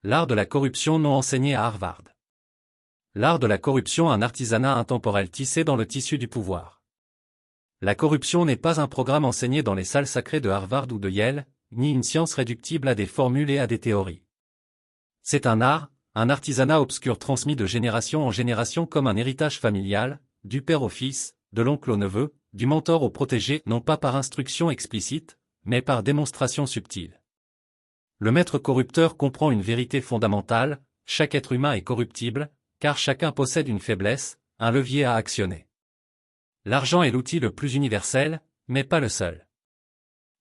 L'art de la corruption non enseigné à Harvard. L'art de la corruption, un artisanat intemporel tissé dans le tissu du pouvoir. La corruption n'est pas un programme enseigné dans les salles sacrées de Harvard ou de Yale, ni une science réductible à des formules et à des théories. C'est un art, un artisanat obscur transmis de génération en génération comme un héritage familial, du père au fils, de l'oncle au neveu, du mentor au protégé, non pas par instruction explicite, mais par démonstration subtile. Le maître corrupteur comprend une vérité fondamentale: chaque être humain est corruptible, car chacun possède une faiblesse, un levier à actionner. L'argent est l'outil le plus universel, mais pas le seul.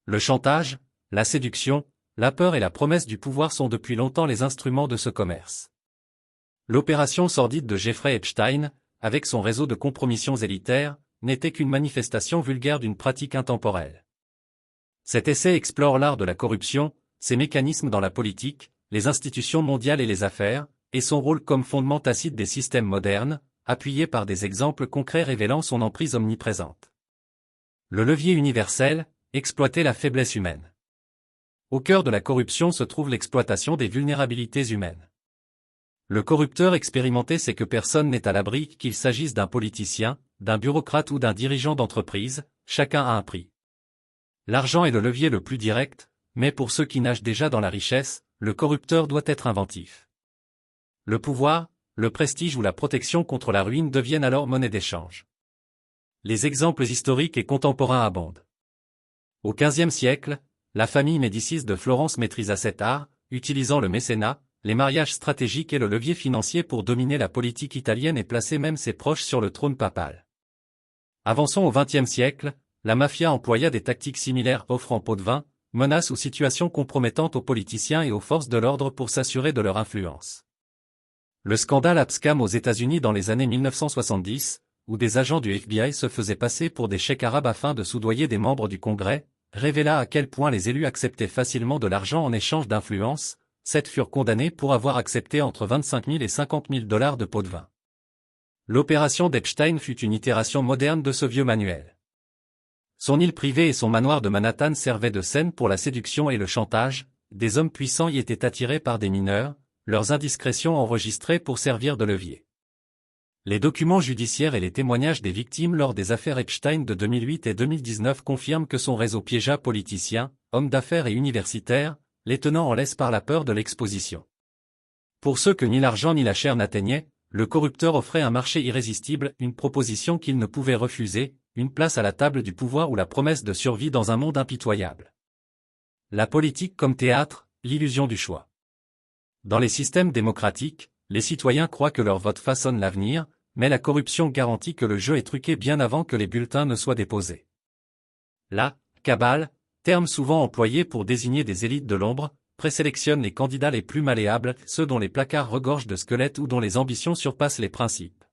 Le chantage, la séduction, la peur et la promesse du pouvoir sont depuis longtemps les instruments de ce commerce. L'opération sordide de Jeffrey Epstein, avec son réseau de compromissions élitaires, n'était qu'une manifestation vulgaire d'une pratique intemporelle. Cet essai explore l'art de la corruption, ses mécanismes dans la politique, les institutions mondiales et les affaires, et son rôle comme fondement tacite des systèmes modernes, appuyé par des exemples concrets révélant son emprise omniprésente. Le levier universel, exploiter la faiblesse humaine. Au cœur de la corruption se trouve l'exploitation des vulnérabilités humaines. Le corrupteur expérimenté sait que personne n'est à l'abri, qu'il s'agisse d'un politicien, d'un bureaucrate ou d'un dirigeant d'entreprise, chacun a un prix. L'argent est le levier le plus direct, mais pour ceux qui nagent déjà dans la richesse, le corrupteur doit être inventif. Le pouvoir, le prestige ou la protection contre la ruine deviennent alors monnaie d'échange. Les exemples historiques et contemporains abondent. Au XVe siècle, la famille Médicis de Florence maîtrisa cet art, utilisant le mécénat, les mariages stratégiques et le levier financier pour dominer la politique italienne et placer même ses proches sur le trône papal. Avançons au XXe siècle, la mafia employa des tactiques similaires, offrant pots de vin, menaces ou situations compromettantes aux politiciens et aux forces de l'ordre pour s'assurer de leur influence. Le scandale Abscam aux États-Unis dans les années 1970, où des agents du FBI se faisaient passer pour des cheikhs arabes afin de soudoyer des membres du Congrès, révéla à quel point les élus acceptaient facilement de l'argent en échange d'influence. 7 furent condamnés pour avoir accepté entre 25 000 et 50 000 $ de pots de vin. L'opération d'Epstein fut une itération moderne de ce vieux manuel. Son île privée et son manoir de Manhattan servaient de scène pour la séduction et le chantage, des hommes puissants y étaient attirés par des mineurs, leurs indiscrétions enregistrées pour servir de levier. Les documents judiciaires et les témoignages des victimes lors des affaires Epstein de 2008 et 2019 confirment que son réseau piégea politiciens, hommes d'affaires et universitaires, les tenant en laisse par la peur de l'exposition. Pour ceux que ni l'argent ni la chair n'atteignaient, le corrupteur offrait un marché irrésistible, une proposition qu'il ne pouvait refuser, une place à la table du pouvoir ou la promesse de survie dans un monde impitoyable. La politique comme théâtre, l'illusion du choix. Dans les systèmes démocratiques, les citoyens croient que leur vote façonne l'avenir, mais la corruption garantit que le jeu est truqué bien avant que les bulletins ne soient déposés. La cabale, terme souvent employé pour désigner des élites de l'ombre, présélectionne les candidats les plus malléables, ceux dont les placards regorgent de squelettes ou dont les ambitions surpassent les principes.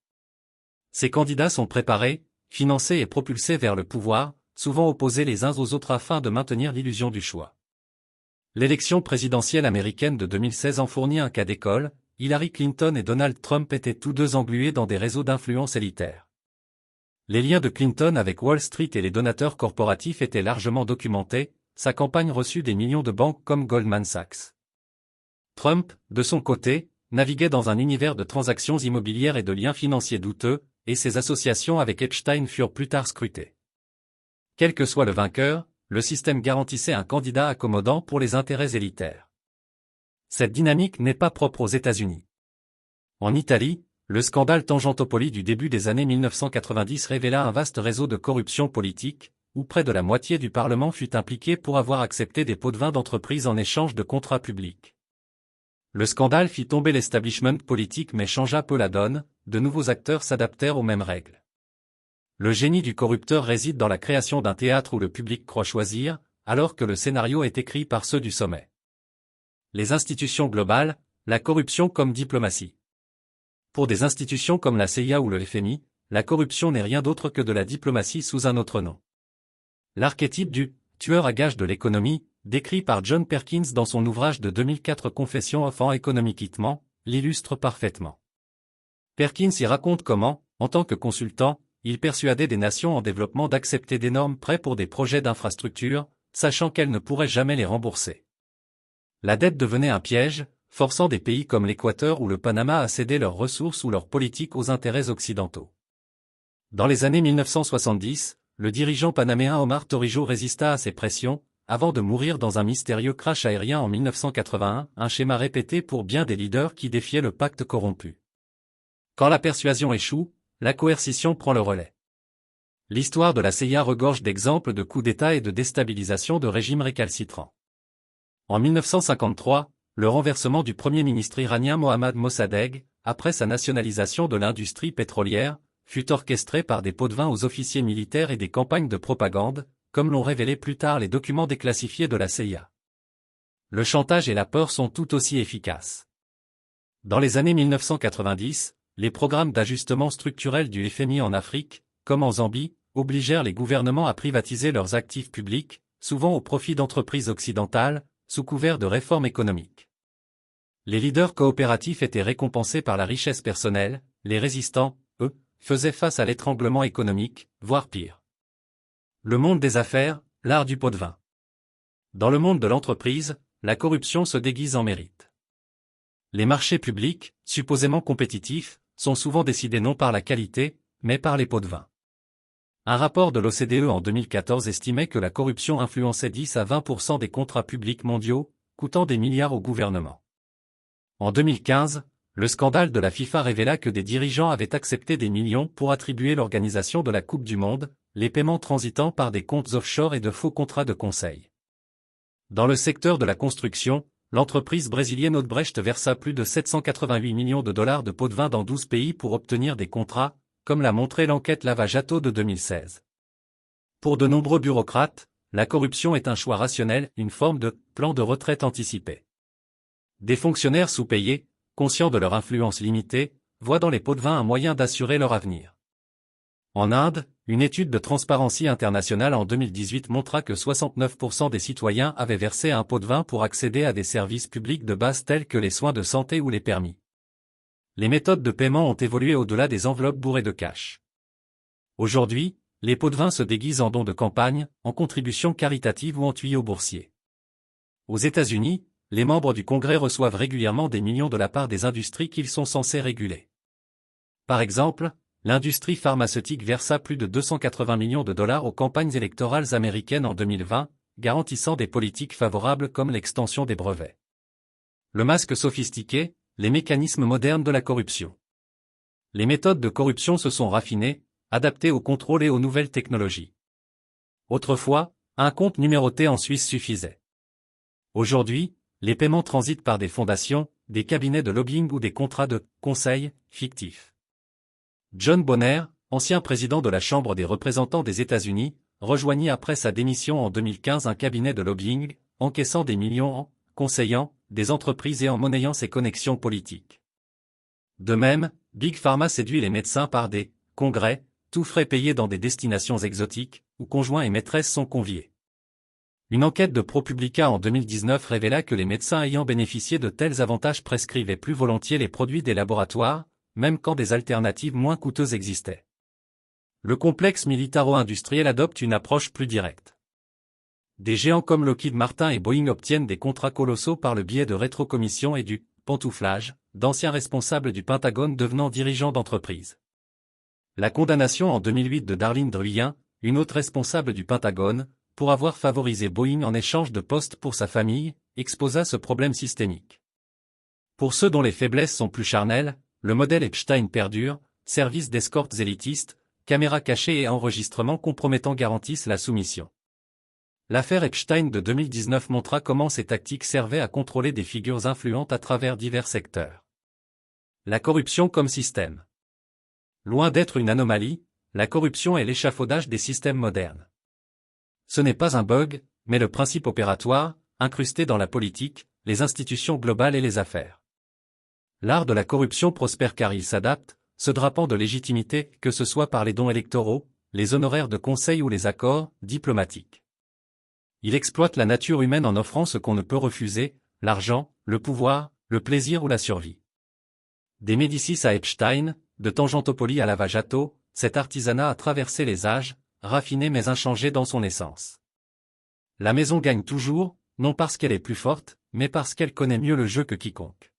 Ces candidats sont préparés, financés et propulsés vers le pouvoir, souvent opposés les uns aux autres afin de maintenir l'illusion du choix. L'élection présidentielle américaine de 2016 en fournit un cas d'école. Hillary Clinton et Donald Trump étaient tous deux englués dans des réseaux d'influence élitaires. Les liens de Clinton avec Wall Street et les donateurs corporatifs étaient largement documentés, sa campagne reçut des millions de banques comme Goldman Sachs. Trump, de son côté, naviguait dans un univers de transactions immobilières et de liens financiers douteux, et ses associations avec Epstein furent plus tard scrutées. Quel que soit le vainqueur, le système garantissait un candidat accommodant pour les intérêts élitaires. Cette dynamique n'est pas propre aux États-Unis. En Italie, le scandale Tangentopoli du début des années 1990 révéla un vaste réseau de corruption politique, où près de la moitié du Parlement fut impliqué pour avoir accepté des pots de vin d'entreprise en échange de contrats publics. Le scandale fit tomber l'establishment politique mais changea peu la donne, de nouveaux acteurs s'adaptèrent aux mêmes règles. Le génie du corrupteur réside dans la création d'un théâtre où le public croit choisir, alors que le scénario est écrit par ceux du sommet. Les institutions globales, la corruption comme diplomatie. Pour des institutions comme la CIA ou le FMI, la corruption n'est rien d'autre que de la diplomatie sous un autre nom. L'archétype du « tueur à gages de l'économie », décrit par John Perkins dans son ouvrage de 2004 Confession of an Economic Hitman, l'illustre parfaitement. Perkins y raconte comment, en tant que consultant, il persuadait des nations en développement d'accepter d'énormes prêts pour des projets d'infrastructure, sachant qu'elles ne pourraient jamais les rembourser. La dette devenait un piège, forçant des pays comme l'Équateur ou le Panama à céder leurs ressources ou leurs politiques aux intérêts occidentaux. Dans les années 1970, le dirigeant panaméen Omar Torrijos résista à ces pressions, avant de mourir dans un mystérieux crash aérien en 1981, un schéma répété pour bien des leaders qui défiaient le pacte corrompu. Quand la persuasion échoue, la coercition prend le relais. L'histoire de la CIA regorge d'exemples de coups d'État et de déstabilisation de régimes récalcitrants. En 1953, le renversement du premier ministre iranien Mohammad Mossadegh, après sa nationalisation de l'industrie pétrolière, fut orchestré par des pots-de-vin aux officiers militaires et des campagnes de propagande, comme l'ont révélé plus tard les documents déclassifiés de la CIA. Le chantage et la peur sont tout aussi efficaces. Dans les années 1990, les programmes d'ajustement structurel du FMI en Afrique, comme en Zambie, obligèrent les gouvernements à privatiser leurs actifs publics, souvent au profit d'entreprises occidentales, sous couvert de réformes économiques. Les leaders coopératifs étaient récompensés par la richesse personnelle, les résistants, eux, faisaient face à l'étranglement économique, voire pire. Le monde des affaires, l'art du pot-de-vin. Dans le monde de l'entreprise, la corruption se déguise en mérite. Les marchés publics, supposément compétitifs, sont souvent décidés non par la qualité, mais par les pots-de-vin. Un rapport de l'OCDE en 2014 estimait que la corruption influençait 10 à 20% des contrats publics mondiaux, coûtant des milliards au gouvernement. En 2015, le scandale de la FIFA révéla que des dirigeants avaient accepté des millions pour attribuer l'organisation de la Coupe du Monde, les paiements transitant par des comptes offshore et de faux contrats de conseil. Dans le secteur de la construction, l'entreprise brésilienne Odebrecht versa plus de 788 millions de dollars de pots de vin dans 12 pays pour obtenir des contrats, comme l'a montré l'enquête Lava Jato de 2016. Pour de nombreux bureaucrates, la corruption est un choix rationnel, une forme de plan de retraite anticipé. Des fonctionnaires sous-payés, conscients de leur influence limitée, voient dans les pots de vin un moyen d'assurer leur avenir. En Inde, une étude de Transparency International en 2018 montra que 69% des citoyens avaient versé un pot de vin pour accéder à des services publics de base tels que les soins de santé ou les permis. Les méthodes de paiement ont évolué au-delà des enveloppes bourrées de cash. Aujourd'hui, les pots de vin se déguisent en dons de campagne, en contributions caritatives ou en tuyaux boursiers. Aux États-Unis, les membres du Congrès reçoivent régulièrement des millions de la part des industries qu'ils sont censés réguler. Par exemple, l'industrie pharmaceutique versa plus de 280 millions de dollars aux campagnes électorales américaines en 2020, garantissant des politiques favorables comme l'extension des brevets. Le masque sophistiqué, les mécanismes modernes de la corruption. Les méthodes de corruption se sont raffinées, adaptées au contrôle et aux nouvelles technologies. Autrefois, un compte numéroté en Suisse suffisait. Aujourd'hui, les paiements transitent par des fondations, des cabinets de lobbying ou des contrats de conseil fictifs. John Bonner, ancien président de la Chambre des représentants des États-Unis, rejoignit après sa démission en 2015 un cabinet de lobbying, encaissant des millions en conseillant des entreprises et en monnayant ses connexions politiques. De même, Big Pharma séduit les médecins par des congrès, tout frais payés dans des destinations exotiques, où conjoints et maîtresses sont conviés. Une enquête de ProPublica en 2019 révéla que les médecins ayant bénéficié de tels avantages prescrivaient plus volontiers les produits des laboratoires, même quand des alternatives moins coûteuses existaient. Le complexe militaro-industriel adopte une approche plus directe. Des géants comme Lockheed Martin et Boeing obtiennent des contrats colossaux par le biais de rétrocommissions et du pantouflage, d'anciens responsables du Pentagone devenant dirigeants d'entreprise. La condamnation en 2008 de Darlene Druyen, une autre responsable du Pentagone, pour avoir favorisé Boeing en échange de postes pour sa famille, exposa ce problème systémique. Pour ceux dont les faiblesses sont plus charnelles, le modèle Epstein perdure, services d'escortes élitistes, caméras cachées et enregistrements compromettants garantissent la soumission. L'affaire Epstein de 2019 montra comment ces tactiques servaient à contrôler des figures influentes à travers divers secteurs. La corruption comme système. Loin d'être une anomalie, la corruption est l'échafaudage des systèmes modernes. Ce n'est pas un bug, mais le principe opératoire, incrusté dans la politique, les institutions globales et les affaires. L'art de la corruption prospère car il s'adapte, se drapant de légitimité, que ce soit par les dons électoraux, les honoraires de conseil ou les accords diplomatiques. Il exploite la nature humaine en offrant ce qu'on ne peut refuser, l'argent, le pouvoir, le plaisir ou la survie. Des Médicis à Epstein, de Tangentopoli à Lava Jato, cet artisanat a traversé les âges, raffiné mais inchangé dans son essence. La maison gagne toujours, non parce qu'elle est plus forte, mais parce qu'elle connaît mieux le jeu que quiconque.